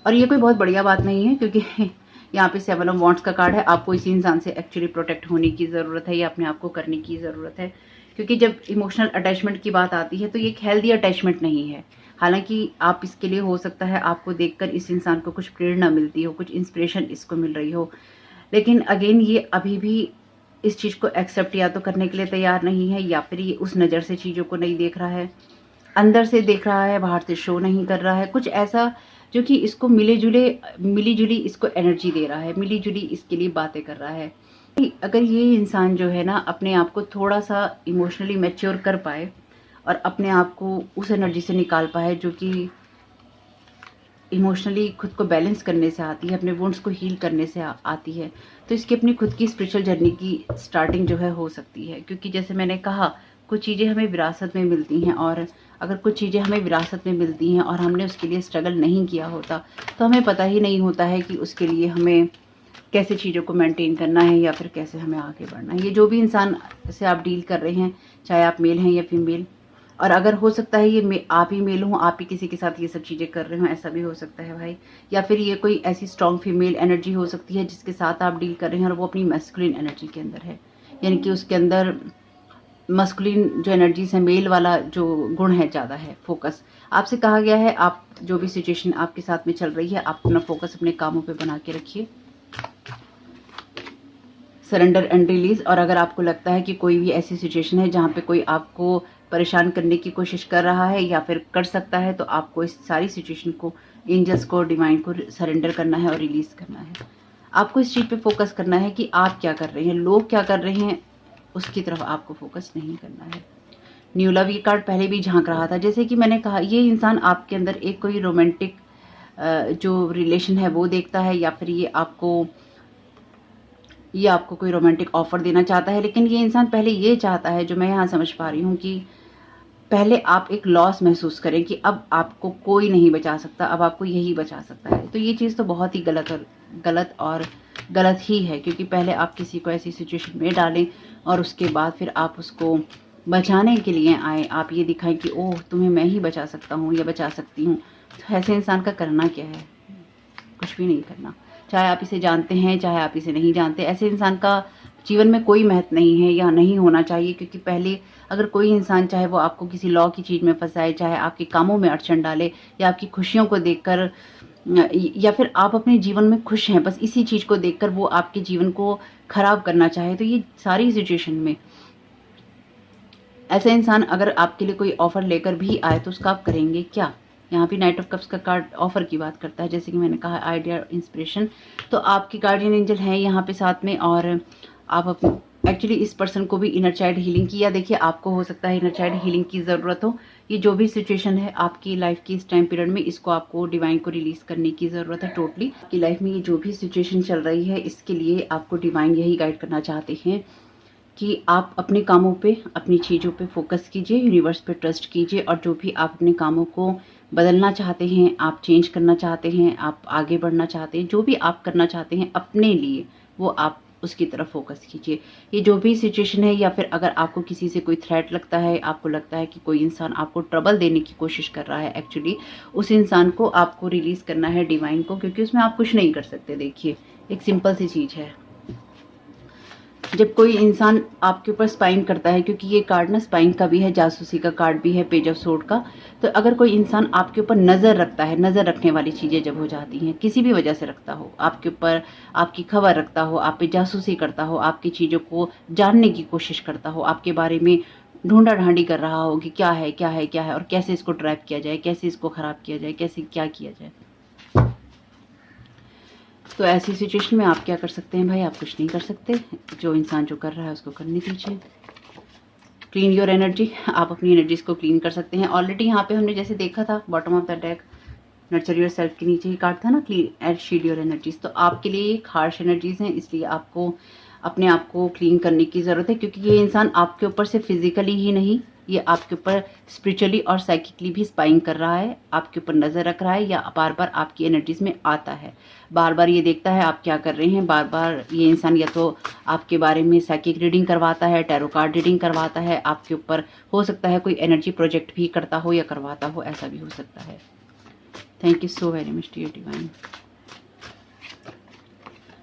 और ये कोई बहुत बढ़िया बात नहीं है, क्योंकि यहाँ पे 7 ऑफ वॉन्ड्स का कार्ड है। आपको इसी इंसान से एक्चुअली प्रोटेक्ट होने की ज़रूरत है या अपने आप को करने की ज़रूरत है, क्योंकि जब इमोशनल अटैचमेंट की बात आती है तो ये एक हेल्दी अटैचमेंट नहीं है। हालांकि आप इसके लिए हो सकता है आपको देखकर इस इंसान को कुछ प्रेरणा मिलती हो, कुछ इंस्पिरेशन इसको मिल रही हो, लेकिन अगेन ये अभी भी इस चीज़ को एक्सेप्ट या तो करने के लिए तैयार नहीं है, या फिर ये उस नज़र से चीज़ों को नहीं देख रहा है, अंदर से देख रहा है, बाहर से शो नहीं कर रहा है। कुछ ऐसा जो कि इसको मिली जुली इसको एनर्जी दे रहा है, मिली जुली इसके लिए बातें कर रहा है। अगर ये इंसान जो है ना अपने आप को थोड़ा सा इमोशनली मैच्योर कर पाए और अपने आप को उस एनर्जी से निकाल पाए जो कि इमोशनली खुद को बैलेंस करने से आती है, अपने वुंड्स को हील करने से आती है, तो इसकी अपनी खुद की स्पिरिचुअल जर्नी की स्टार्टिंग जो है हो सकती है। क्योंकि जैसे मैंने कहा, कुछ चीज़ें हमें विरासत में मिलती हैं, और अगर कुछ चीज़ें हमें विरासत में मिलती हैं और हमने उसके लिए स्ट्रगल नहीं किया होता, तो हमें पता ही नहीं होता है कि उसके लिए हमें कैसे चीज़ों को मेंटेन करना है या फिर कैसे हमें आगे बढ़ना है। ये जो भी इंसान से आप डील कर रहे हैं, चाहे आप मेल हैं या फीमेल, और अगर हो सकता है ये आप ही मेल हो, आप ही किसी के साथ ये सब चीज़ें कर रहे हो, ऐसा भी हो सकता है भाई। या फिर ये कोई ऐसी स्ट्रॉन्ग फीमेल एनर्जी हो सकती है जिसके साथ आप डील कर रहे हैं और वो अपनी मैस्कुलिन एनर्जी के अंदर है, यानी कि उसके अंदर मस्कुलिन जो एनर्जीज है, मेल वाला जो गुण है ज़्यादा है, फोकस। आपसे कहा गया है आप जो भी सिचुएशन आपके साथ में चल रही है, आप अपना फोकस अपने कामों पे बना के रखिए। Surrender and release. और अगर आपको लगता है कि कोई भी ऐसी सिचुएशन है जहाँ पे कोई आपको परेशान करने की कोशिश कर रहा है या फिर कर सकता है, तो आपको इस सारी सिचुएशन को, एंजल्स को, डिवाइन को सरेंडर करना है और रिलीज करना है। आपको इस चीज़ पे फोकस करना है कि आप क्या कर रहे हैं, लोग क्या कर रहे हैं, उसकी तरफ आपको फोकस नहीं करना है। न्यू लव, ये कार्ड पहले भी झांक रहा था। जैसे कि मैंने कहा, ये इंसान आपके अंदर एक कोई रोमांटिक जो रिलेशन है वो देखता है, या फिर ये आपको कोई रोमांटिक ऑफर देना चाहता है। लेकिन ये इंसान पहले ये चाहता है, जो मैं यहाँ समझ पा रही हूँ, कि पहले आप एक लॉस महसूस करें कि अब आपको कोई नहीं बचा सकता, अब आपको यही बचा सकता है। तो ये चीज़ तो बहुत ही गलत ही है, क्योंकि पहले आप किसी को ऐसी सिचुएशन में डालें और उसके बाद फिर आप उसको बचाने के लिए आए, आप ये दिखाएं कि ओह तुम्हें मैं ही बचा सकता हूँ या बचा सकती हूँ। तो ऐसे इंसान का करना क्या है? कुछ भी नहीं करना। चाहे आप इसे जानते हैं, चाहे आप इसे नहीं जानते, ऐसे इंसान का जीवन में कोई महत्व नहीं है या नहीं होना चाहिए। क्योंकि पहले अगर कोई इंसान, चाहे वो आपको किसी लॉ की चीज़ में फंसाए, चाहे आपके कामों में अड़चन डाले, या आपकी खुशियों को देखकर, या फिर आप अपने जीवन में खुश हैं, बस इसी चीज़ को देखकर वो आपके जीवन को खराब करना चाहे, तो ये सारी सिचुएशन में ऐसा इंसान अगर आपके लिए कोई ऑफर लेकर भी आए तो उसका आप करेंगे क्या? यहाँ पे नाइट ऑफ कप्स का कार्ड ऑफर की बात करता है, जैसे कि मैंने कहा आइडिया, इंस्पिरेशन। तो आपके गार्डियन एंजल हैं यहाँ पे साथ में, और आप एक्चुअली इस पर्सन को भी इनर चाइल्ड हीलिंग की, या देखिए आपको हो सकता है इनर चाइल्ड हीलिंग की ज़रूरत हो। ये जो भी सिचुएशन है आपकी लाइफ की इस टाइम पीरियड में, इसको आपको डिवाइन को रिलीज करने की ज़रूरत है टोटली। आपकी लाइफ में ये जो भी सिचुएशन चल रही है, इसके लिए आपको डिवाइन यही गाइड करना चाहते हैं कि आप अपने कामों पे, अपनी चीज़ों पे फोकस कीजिए, यूनिवर्स पे ट्रस्ट कीजिए, और जो भी आप अपने कामों को बदलना चाहते हैं, आप चेंज करना चाहते हैं, आप आगे बढ़ना चाहते हैं, जो भी आप करना चाहते हैं अपने लिए, वो आप उसकी तरफ फोकस कीजिए। ये जो भी सिचुएशन है, या फिर अगर आपको किसी से कोई थ्रेट लगता है, आपको लगता है कि कोई इंसान आपको ट्रबल देने की कोशिश कर रहा है, एक्चुअली उस इंसान को आपको रिलीज़ करना है डिवाइन को, क्योंकि उसमें आप कुछ नहीं कर सकते। देखिए एक सिंपल सी चीज़ है, जब कोई इंसान आपके ऊपर स्पाइंग करता है, क्योंकि ये कार्ड ना स्पाइंग का भी है, जासूसी का कार्ड भी है, पेज ऑफ सोर्ड का। तो अगर कोई इंसान आपके ऊपर नज़र रखता है, नज़र रखने वाली चीज़ें जब हो जाती हैं, किसी भी वजह से रखता हो, आपके ऊपर आपकी खबर रखता हो, आप पे जासूसी करता हो, आपकी चीज़ों को जानने की कोशिश करता हो, आपके बारे में ढूंढा ढांडी कर रहा हो कि क्या है क्या है क्या है, और कैसे इसको ट्रैप किया जाए, कैसे इसको ख़राब किया जाए, कैसे क्या किया जाए। तो ऐसी सिचुएशन में आप क्या कर सकते हैं भाई? आप कुछ नहीं कर सकते। जो इंसान जो कर रहा है उसको करने दीजिए। क्लीन योर एनर्जी, आप अपनी एनर्जीज को क्लीन कर सकते हैं। ऑलरेडी यहाँ पे हमने जैसे देखा था bottom of the deck, nurture your self के नीचे ही कार्ड था ना, क्लीन एंड शीड योर एनर्जीज। तो आपके लिए एक हार्श एनर्जीज हैं, इसलिए आपको अपने आप को क्लीन करने की ज़रूरत है, क्योंकि ये इंसान आपके ऊपर से फिजिकली ही नहीं, ये आपके ऊपर स्पिरिचुअली और साइकिकली भी स्पाइंग कर रहा है, आपके ऊपर नज़र रख रहा है, या बार बार आपकी एनर्जीज में आता है, बार बार ये देखता है आप क्या कर रहे हैं। बार बार ये इंसान या तो आपके बारे में साइकिक रीडिंग करवाता है, टैरो कार्ड रीडिंग करवाता है, आपके ऊपर हो सकता है कोई एनर्जी प्रोजेक्ट भी करता हो या करवाता हो, ऐसा भी हो सकता है। Thank you so very much dear divine.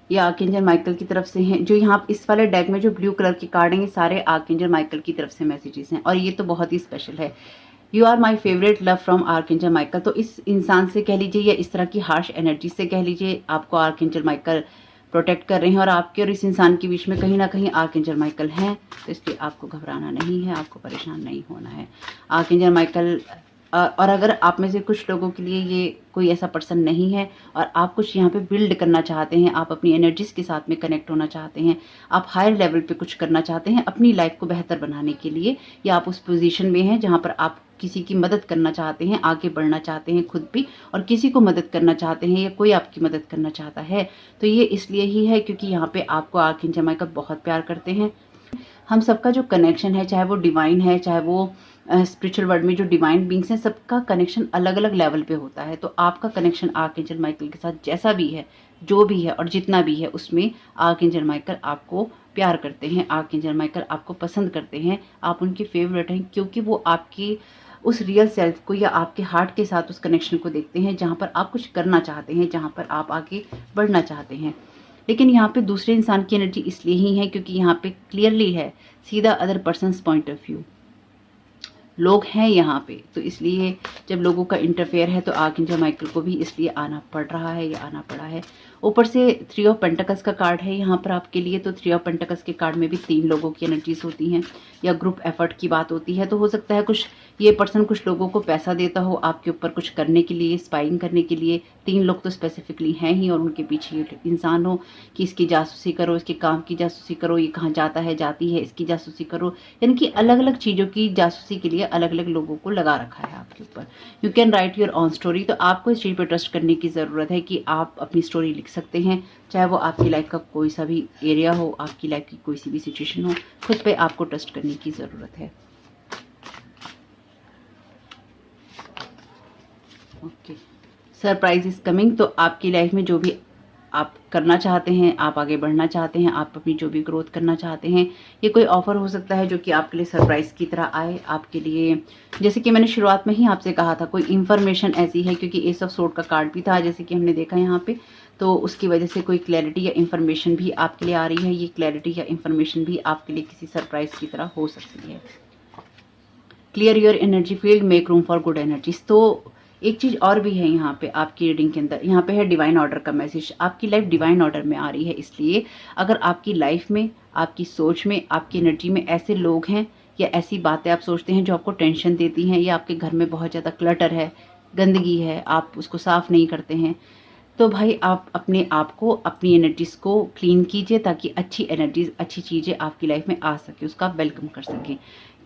ये आर्कएंजल माइकल की तरफ से हैं। जो यहाँ इस वाले डेक में जो ब्लू कलर के कार्ड हैं, ये सारे आर्कएंजल माइकल की तरफ से मैसेजेस हैं, और ये तो बहुत ही स्पेशल है। You are my favourite love from archangel Michael. तो इस इंसान से कह लीजिए, या इस तरह की हार्श एनर्जी से कह लीजिए, आपको आर्कएंजल माइकल प्रोटेक्ट कर रहे हैं, और आपके और इस इंसान के बीच में कहीं ना कहीं आर्कएंजल माइकल हैं। तो इसलिए आपको घबराना नहीं है, आपको परेशान नहीं होना है। आर्कएंजल माइकल, और अगर आप में से कुछ लोगों के लिए ये कोई ऐसा पर्सन नहीं है, और आप कुछ यहाँ पे बिल्ड करना चाहते हैं, आप अपनी एनर्जीज के साथ में कनेक्ट होना चाहते हैं, आप हायर लेवल पे कुछ करना चाहते हैं अपनी लाइफ को बेहतर बनाने के लिए, या आप उस पोजीशन में हैं जहाँ पर आप किसी की मदद करना चाहते हैं, आगे बढ़ना चाहते हैं खुद भी, और किसी को मदद करना चाहते हैं, या कोई आपकी मदद करना चाहता है, तो ये इसलिए ही है क्योंकि यहाँ पे आपको आर्कएंजल माइकल बहुत प्यार करते हैं। हम सबका जो कनेक्शन है, चाहे वो डिवाइन है, चाहे वो स्पिरिचुअल वर्ल्ड में जो डिवाइन बींग्स हैं, सबका कनेक्शन अलग अलग लेवल पे होता है। तो आपका कनेक्शन आर्कएंजल माइकल के साथ जैसा भी है, जो भी है और जितना भी है, उसमें आर्कएंजल माइकल आपको प्यार करते हैं, आर्कएंजल माइकल आपको पसंद करते हैं, आप उनके फेवरेट हैं, क्योंकि वो आपकी उस रियल सेल्फ को या आपके हार्ट के साथ उस कनेक्शन को देखते हैं, जहाँ पर आप कुछ करना चाहते हैं, जहाँ पर आप आगे बढ़ना चाहते हैं। लेकिन यहाँ पे दूसरे इंसान की एनर्जी इसलिए ही है क्योंकि यहाँ पे क्लियरली है सीधा other persons point of view, लोग हैं यहाँ पे, तो इसलिए जब लोगों का इंटरफेयर है तो आर्कएंजल माइकल को भी इसलिए आना पड़ रहा है या आना पड़ा है। ऊपर से 3 ऑफ पेंटिकल्स का कार्ड है यहाँ पर आपके लिए, तो 3 ऑफ पेंटिकल्स के कार्ड में भी 3 लोगों की एनर्जीज होती हैं या ग्रुप एफर्ट की बात होती है। तो हो सकता है कुछ ये पर्सन कुछ लोगों को पैसा देता हो आपके ऊपर कुछ करने के लिए, स्पाइंग करने के लिए। 3 लोग तो स्पेसिफिकली हैं ही और उनके पीछे ये इंसान हो कि इसकी जासूसी करो, इसके काम की जासूसी करो, ये कहाँ जाता है जाती है इसकी जासूसी करो, यानी कि अलग अलग चीज़ों की जासूसी के लिए अलग अलग लोगों को लगा रखा है आपके ऊपर। You can write your on story, तो आपको इस चीज़ पर ट्रस्ट करने की ज़रूरत है कि आप अपनी स्टोरी लिख सकते हैं, चाहे वो आपकी लाइफ का कोई सा भी एरिया हो, आपकी लाइफ की कोई सी भी सिचुएशन हो, खुद पे आपको ट्रस्ट करने की ज़रूरत है। ओके, सरप्राइज इज कमिंग, तो आपकी लाइफ में जो भी आप करना चाहते हैं, आप आगे बढ़ना चाहते हैं, आप अपनी जो भी ग्रोथ करना चाहते हैं, ये कोई ऑफर हो सकता है जो कि आपके लिए सरप्राइज की तरह आए आपके लिए। जैसे कि मैंने शुरुआत में ही आपसे कहा था, कोई इन्फॉर्मेशन ऐसी है, क्योंकि एस ऑफ सोर्ड का कार्ड भी था जैसे कि हमने देखा यहाँ पे, तो उसकी वजह से कोई क्लैरिटी या इन्फॉर्मेशन भी आपके लिए आ रही है। ये क्लैरिटी या इन्फॉर्मेशन भी आपके लिए किसी सरप्राइज की तरह हो सकती है। Clear your energy field, make room for good energies. तो एक चीज़ और भी है यहाँ पे आपकी रीडिंग के अंदर, यहाँ पे है डिवाइन ऑर्डर का मैसेज। आपकी लाइफ डिवाइन ऑर्डर में आ रही है, इसलिए अगर आपकी लाइफ में, आपकी सोच में, आपकी एनर्जी में ऐसे लोग हैं या ऐसी बातें आप सोचते हैं जो आपको टेंशन देती हैं, या आपके घर में बहुत ज़्यादा क्लटर है, गंदगी है, आप उसको साफ़ नहीं करते हैं, तो भाई आप अपने आप को, अपनी एनर्जीज को क्लीन कीजिए ताकि अच्छी एनर्जीज, अच्छी चीज़ें आपकी लाइफ में आ सके, उसका आप वेलकम कर सकें।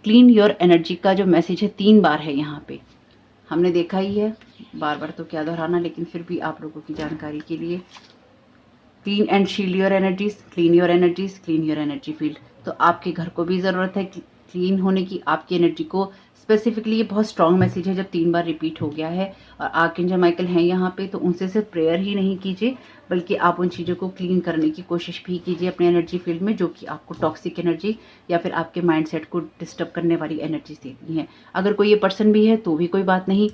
क्लीन योर एनर्जी का जो मैसेज है 3 बार है यहाँ पे, हमने देखा ही है, बार बार तो क्या दोहराना, लेकिन फिर भी आप लोगों की जानकारी के लिए। Clean and shield your energies, clean your energies, clean your energy field. तो आपके घर को भी ज़रूरत है क्लीन होने की, आपकी एनर्जी को स्पेसिफिकली। ये बहुत स्ट्रॉन्ग मैसेज है जब 3 बार रिपीट हो गया है और आर्कएंजल माइकल हैं यहाँ पे, तो उनसे सिर्फ प्रेयर ही नहीं कीजिए बल्कि आप उन चीज़ों को क्लीन करने की कोशिश भी कीजिए अपने एनर्जी फील्ड में, जो कि आपको टॉक्सिक एनर्जी या फिर आपके माइंडसेट को डिस्टर्ब करने वाली एनर्जी देती हैं। अगर कोई ये पर्सन भी है तो भी कोई बात नहीं,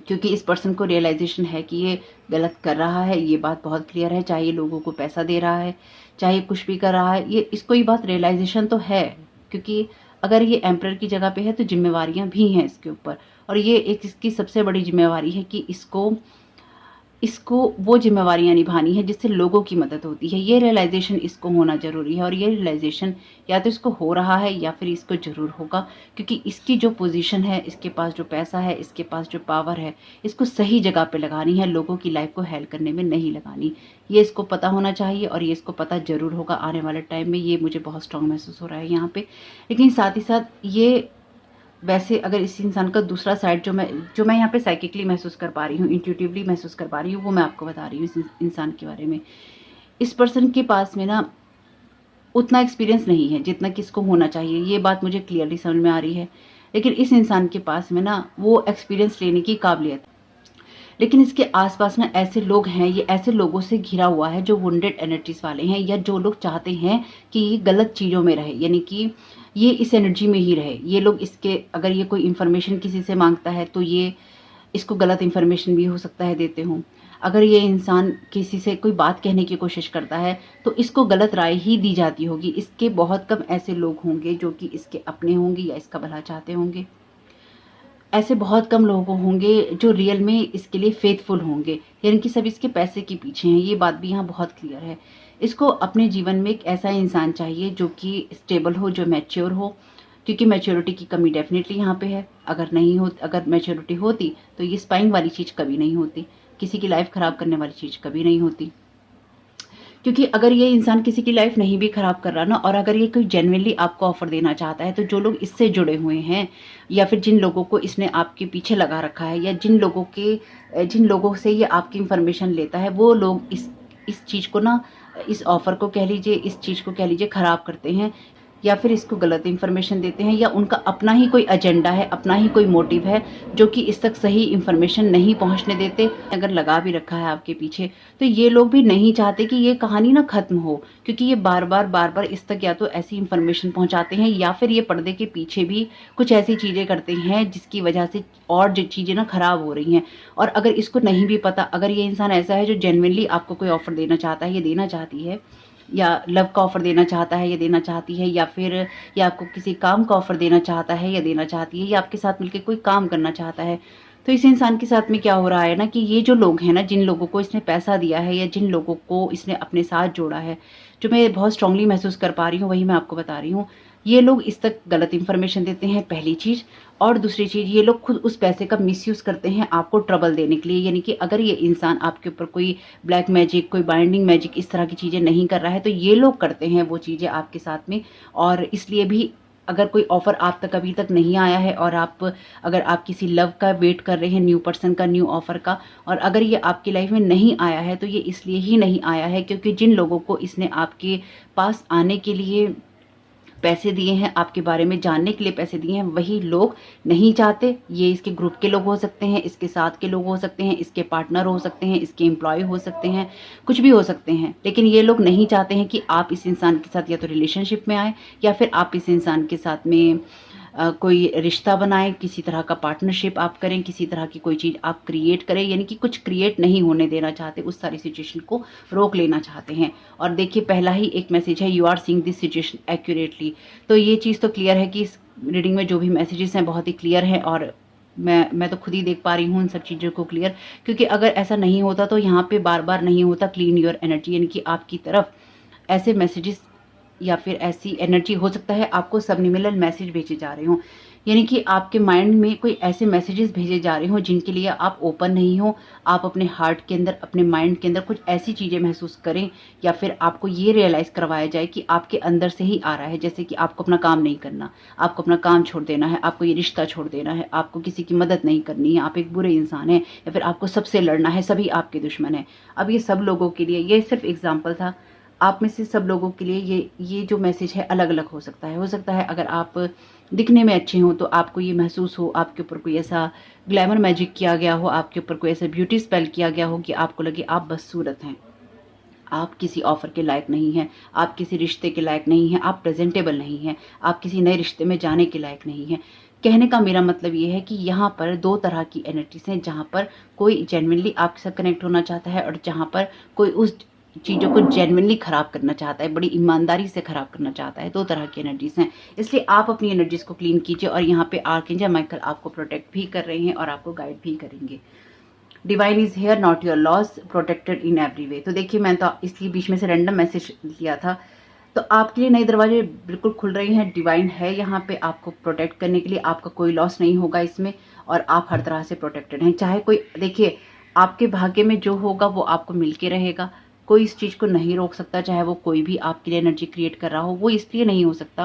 क्योंकि इस पर्सन को रियलाइजेशन है कि ये गलत कर रहा है, ये बात बहुत क्लियर है। चाहे ये लोगों को पैसा दे रहा है, चाहे कुछ भी कर रहा है, ये इसको ये बात रियलाइजेशन तो है, क्योंकि अगर ये एम्परर की जगह पे है तो जिम्मेवारियां भी हैं इसके ऊपर, और ये एक इसकी सबसे बड़ी जिम्मेवारी है कि इसको वो जिम्मेवारियां निभानी है जिससे लोगों की मदद होती है। ये रियलाइजेशन इसको होना ज़रूरी है, और ये रियलाइजेशन या तो इसको हो रहा है या फिर इसको ज़रूर होगा, क्योंकि इसकी जो पोजीशन है, इसके पास जो पैसा है, इसके पास जो पावर है, इसको सही जगह पे लगानी है, लोगों की लाइफ को हेल्प करने में नहीं लगानी। ये इसको पता होना चाहिए और ये इसको पता ज़रूर होगा आने वाले टाइम में। ये मुझे बहुत स्ट्रॉन्ग महसूस हो रहा है यहाँ पे। लेकिन साथ ही साथ ये, वैसे अगर इस इंसान का दूसरा साइड जो मैं यहाँ पे साइकिकली महसूस कर पा रही हूँ, इंट्यूटिवली महसूस कर पा रही हूँ, वो मैं आपको बता रही हूँ इस इंसान के बारे में। इस पर्सन के पास में ना उतना एक्सपीरियंस नहीं है जितना कि इसको होना चाहिए, ये बात मुझे क्लियरली समझ में आ रही है। लेकिन इस इंसान के पास में ना वो एक्सपीरियंस लेने की काबिलियत, लेकिन इसके आसपास ना ऐसे लोग हैं, ये ऐसे लोगों से घिरा हुआ है जो वुंडेड एनर्जीज वाले हैं, या जो लोग चाहते हैं कि ये गलत चीज़ों में रहे, यानी कि ये इस एनर्जी में ही रहे। ये लोग इसके, अगर ये कोई इन्फॉर्मेशन किसी से मांगता है तो ये इसको गलत इन्फॉर्मेशन भी हो सकता है देते हों। अगर ये इंसान किसी से कोई बात कहने की कोशिश करता है तो इसको गलत राय ही दी जाती होगी। इसके बहुत कम ऐसे लोग होंगे जो कि इसके अपने होंगे या इसका भला चाहते होंगे। ऐसे बहुत कम लोग होंगे जो रियल में इसके लिए फेथफुल होंगे, यानी कि सब इसके पैसे के पीछे हैं। ये बात भी यहाँ बहुत क्लियर है। इसको अपने जीवन में एक ऐसा इंसान चाहिए जो कि स्टेबल हो, जो मैच्योर हो, क्योंकि मैच्योरिटी की कमी डेफिनेटली यहाँ पे है। अगर मैच्योरिटी होती तो ये स्पाइंग वाली चीज़ कभी नहीं होती, किसी की लाइफ ख़राब करने वाली चीज़ कभी नहीं होती। क्योंकि अगर ये इंसान किसी की लाइफ नहीं भी खराब कर रहा ना, और अगर ये कोई जेन्युइनली आपको ऑफर देना चाहता है, तो जो लोग इससे जुड़े हुए हैं या फिर जिन लोगों को इसने आपके पीछे लगा रखा है, या जिन लोगों से ये आपकी इंफॉर्मेशन लेता है, वो लोग इस चीज़ को ना, इस ऑफर को कह लीजिए, इस चीज़ को कह लीजिए, खराब करते हैं। या फिर इसको गलत इन्फॉर्मेशन देते हैं, या उनका अपना ही कोई एजेंडा है, अपना ही कोई मोटिव है जो कि इस तक सही इन्फॉर्मेशन नहीं पहुंचने देते। अगर लगा भी रखा है आपके पीछे, तो ये लोग भी नहीं चाहते कि ये कहानी ना खत्म हो, क्योंकि ये बार बार इस तक या तो ऐसी इन्फॉर्मेशन पहुंचाते हैं, या फिर ये पर्दे के पीछे भी कुछ ऐसी चीज़ें करते हैं जिसकी वजह से और जो चीज़ें ना खराब हो रही हैं। और अगर इसको नहीं भी पता, अगर ये इंसान ऐसा है जो जेन्युइनली आपको कोई ऑफर देना चाहता है, ये देना चाहती है, या लव का ऑफर देना चाहता है या देना चाहती है, या फिर या आपको किसी काम का ऑफर देना चाहता है या देना चाहती है, या आपके साथ मिलकर कोई काम करना चाहता है, तो इस इंसान के साथ में क्या हो रहा है ना कि ये जो लोग हैं ना, जिन लोगों को इसने पैसा दिया है या जिन लोगों को इसने अपने साथ जोड़ा है, जो मैं बहुत स्ट्रांगली महसूस कर पा रही हूँ, वही मैं आपको बता रही हूँ। ये लोग इस तक गलत इन्फॉर्मेशन देते हैं, पहली चीज़। और दूसरी चीज़, ये लोग खुद उस पैसे का मिसयूज़ करते हैं आपको ट्रबल देने के लिए। यानी कि अगर ये इंसान आपके ऊपर कोई ब्लैक मैजिक, कोई बाइंडिंग मैजिक इस तरह की चीज़ें नहीं कर रहा है, तो ये लोग करते हैं वो चीज़ें आपके साथ में। और इसलिए भी अगर कोई ऑफ़र आप तक अभी तक नहीं आया है, और अगर आप किसी लव का वेट कर रहे हैं, न्यू पर्सन का, न्यू ऑफ़र का, और अगर ये आपकी लाइफ में नहीं आया है, तो ये इसलिए ही नहीं आया है क्योंकि जिन लोगों को इसने आपके पास आने के लिए पैसे दिए हैं, आपके बारे में जानने के लिए पैसे दिए हैं, वही लोग नहीं चाहते। ये इसके ग्रुप के लोग हो सकते हैं, इसके साथ के लोग हो सकते हैं, इसके पार्टनर हो सकते हैं, इसके एम्प्लॉय हो सकते हैं, कुछ भी हो सकते हैं, लेकिन ये लोग नहीं चाहते हैं कि आप इस इंसान के साथ या तो रिलेशनशिप में आए, या फिर आप इस इंसान के साथ में कोई रिश्ता बनाएं, किसी तरह का पार्टनरशिप आप करें, किसी तरह की कोई चीज़ आप क्रिएट करें। यानी कि कुछ क्रिएट नहीं होने देना चाहते, उस सारी सिचुएशन को रोक लेना चाहते हैं। और देखिए, पहला ही एक मैसेज है, you are seeing this situation accurately. तो ये चीज़ तो क्लियर है कि इस रीडिंग में जो भी मैसेजेस हैं बहुत ही क्लियर हैं, और मैं तो खुद ही देख पा रही हूँ उन सब चीज़ों को क्लियर। क्योंकि अगर ऐसा नहीं होता तो यहाँ पे बार बार नहीं होता क्लीन योर एनर्जी, यानी कि आपकी तरफ ऐसे मैसेजेस या फिर ऐसी एनर्जी हो सकता है आपको सबलिमिनल मैसेज भेजे जा रहे हों। यानी कि आपके माइंड में कोई ऐसे मैसेजेस भेजे जा रहे हों जिनके लिए आप ओपन नहीं हो। आप अपने हार्ट के अंदर, अपने माइंड के अंदर कुछ ऐसी चीज़ें महसूस करें, या फिर आपको ये रियलाइज़ करवाया जाए कि आपके अंदर से ही आ रहा है। जैसे कि आपको अपना काम नहीं करना, आपको अपना काम छोड़ देना है, आपको ये रिश्ता छोड़ देना है, आपको किसी की मदद नहीं करनी है, आप एक बुरे इंसान हैं, या फिर आपको सबसे लड़ना है, सभी आपके दुश्मन हैं। अब ये सब लोगों के लिए, ये सिर्फ एग्जाम्पल था, आप में से सब लोगों के लिए ये जो मैसेज है अलग अलग हो सकता है। हो सकता है अगर आप दिखने में अच्छे हों तो आपको ये महसूस हो, आपके ऊपर कोई ऐसा ग्लैमर मैजिक किया गया हो, आपके ऊपर कोई ऐसा ब्यूटी स्पेल किया गया हो कि आपको लगे आप बदसूरत हैं, आप किसी ऑफर के लायक नहीं हैं, आप किसी रिश्ते के लायक नहीं हैं, आप प्रेजेंटेबल नहीं हैं, आप किसी नए रिश्ते में जाने के लायक नहीं हैं। कहने का मेरा मतलब ये है कि यहाँ पर दो तरह की एनर्जीज हैं, जहाँ पर कोई जेन्युइनली आपके साथ कनेक्ट होना चाहता है, और जहाँ पर कोई उस चीज़ों को जेन्युइनली ख़राब करना चाहता है, बड़ी ईमानदारी से ख़राब करना चाहता है। दो तरह की एनर्जीज हैं, इसलिए आप अपनी एनर्जीज को क्लीन कीजिए। और यहाँ पे आर्कएंजल माइकल आपको प्रोटेक्ट भी कर रहे हैं और आपको गाइड भी करेंगे। Divine is here, not your loss, protected in every way. तो देखिए, मैं तो इसलिए बीच में से रैंडम मैसेज लिया था, तो आपके लिए नए दरवाजे बिल्कुल खुल रहे हैं। डिवाइन है यहाँ पे आपको प्रोटेक्ट करने के लिए, आपका कोई लॉस नहीं होगा इसमें, और आप हर तरह से प्रोटेक्टेड हैं। चाहे कोई, देखिए, आपके भाग्य में जो होगा वो आपको मिलके रहेगा। कोई इस चीज़ को नहीं रोक सकता, चाहे वो कोई भी आपके लिए एनर्जी क्रिएट कर रहा हो। वो इसलिए नहीं हो सकता,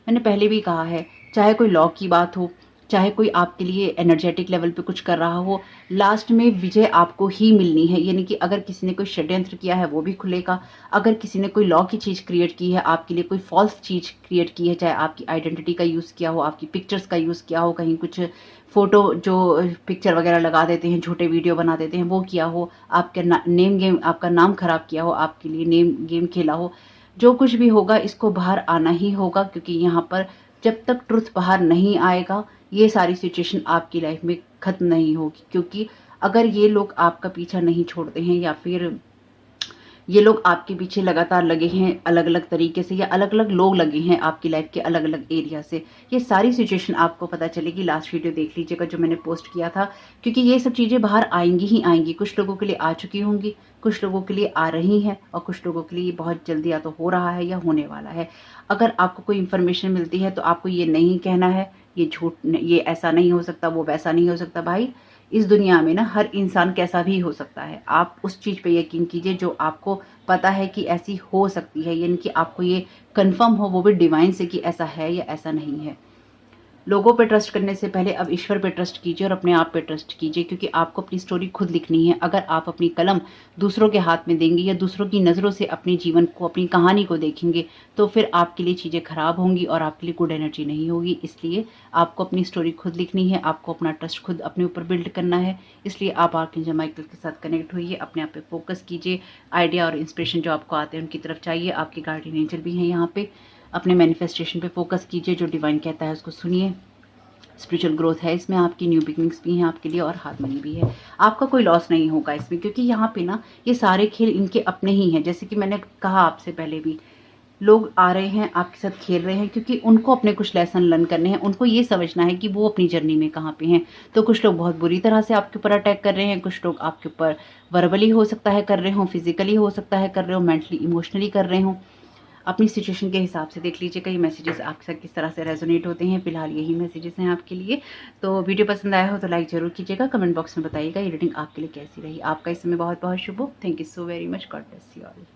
मैंने पहले भी कहा है, चाहे कोई लॉ की बात हो, चाहे कोई आपके लिए एनर्जेटिक लेवल पे कुछ कर रहा हो, लास्ट में विजय आपको ही मिलनी है। यानी कि अगर किसी ने कोई षड्यंत्र किया है वो भी खुलेगा, अगर किसी ने कोई लॉ की चीज़ क्रिएट की है आपके लिए, कोई फॉल्स चीज़ क्रिएट की है, चाहे आपकी आइडेंटिटी का यूज़ किया हो, आपकी पिक्चर्स का यूज़ किया हो, कहीं कुछ फ़ोटो जो पिक्चर वगैरह लगा देते हैं, झूठे वीडियो बना देते हैं, वो किया हो, आपके नेम गेम, आपका नाम खराब किया हो, आपके लिए नेम गेम खेला हो, जो कुछ भी होगा इसको बाहर आना ही होगा। क्योंकि यहाँ पर जब तक ट्रुथ बाहर नहीं आएगा, ये सारी सिचुएशन आपकी लाइफ में ख़त्म नहीं होगी। क्योंकि अगर ये लोग आपका पीछा नहीं छोड़ते हैं, या फिर ये लोग आपके पीछे लगातार लगे हैं अलग अलग तरीके से, या अलग अलग लोग लगे हैं आपकी लाइफ के अलग अलग एरिया से, ये सारी सिचुएशन आपको पता चलेगी। लास्ट वीडियो देख लीजिएगा जो मैंने पोस्ट किया था, क्योंकि ये सब चीज़ें बाहर आएंगी ही आएंगी। कुछ लोगों के लिए आ चुकी होंगी, कुछ लोगों के लिए आ रही हैं, और कुछ लोगों के लिए बहुत जल्दी या तो हो रहा है या होने वाला है। अगर आपको कोई इन्फॉर्मेशन मिलती है तो आपको ये नहीं कहना है ये झूठ, ये ऐसा नहीं हो सकता, वो वैसा नहीं हो सकता। भाई, इस दुनिया में ना हर इंसान कैसा भी हो सकता है। आप उस चीज़ पे यकीन कीजिए जो आपको पता है कि ऐसी हो सकती है, यानी कि आपको ये कंफर्म हो, वो भी डिवाइन से, कि ऐसा है या ऐसा नहीं है। लोगों पे ट्रस्ट करने से पहले अब ईश्वर पे ट्रस्ट कीजिए और अपने आप पे ट्रस्ट कीजिए, क्योंकि आपको अपनी स्टोरी खुद लिखनी है। अगर आप अपनी कलम दूसरों के हाथ में देंगे या दूसरों की नज़रों से अपने जीवन को, अपनी कहानी को देखेंगे, तो फिर आपके लिए चीज़ें खराब होंगी और आपके लिए गुड एनर्जी नहीं होगी। इसलिए आपको अपनी स्टोरी खुद लिखनी है, आपको अपना ट्रस्ट खुद अपने ऊपर बिल्ड करना है। इसलिए आप आर्कएंजल माइकल के साथ कनेक्ट होइए, अपने आप पे फोकस कीजिए, आइडिया और इंस्पिरेशन जो आपको आते हैं उनकी तरफ चाहिए। आपके गार्डियन एंजल भी हैं यहाँ पे। अपने मैनिफेस्टेशन पे फोकस कीजिए, जो डिवाइन कहता है उसको सुनिए। स्पिरिचुअल ग्रोथ है इसमें, आपकी न्यू बिगनिंग्स भी हैं आपके लिए और हार्मनी भी है। आपका कोई लॉस नहीं होगा इसमें, क्योंकि यहाँ पे ना ये सारे खेल इनके अपने ही हैं। जैसे कि मैंने कहा आपसे पहले भी, लोग आ रहे हैं आपके साथ खेल रहे हैं क्योंकि उनको अपने कुछ लेसन लर्न करने हैं। उनको ये समझना है कि वो अपनी जर्नी में कहाँ पे हैं। तो कुछ लोग बहुत बुरी तरह से आपके ऊपर अटैक कर रहे हैं, कुछ लोग आपके ऊपर वर्बली हो सकता है कर रहे हो, फिजिकली हो सकता है कर रहे हो, मेंटली इमोशनली कर रहे हो। अपनी सिचुएशन के हिसाब से देख लीजिएगा ये मैसेजेस आपके साथ किस तरह से रेजोनेट होते हैं। फिलहाल यही मैसेजेस हैं आपके लिए। तो वीडियो पसंद आया हो तो लाइक जरूर कीजिएगा, कमेंट बॉक्स में बताइएगा ये रीडिंग आपके लिए कैसी रही। आपका इस समय बहुत बहुत शुभ हो। Thank you so very much. God bless you all.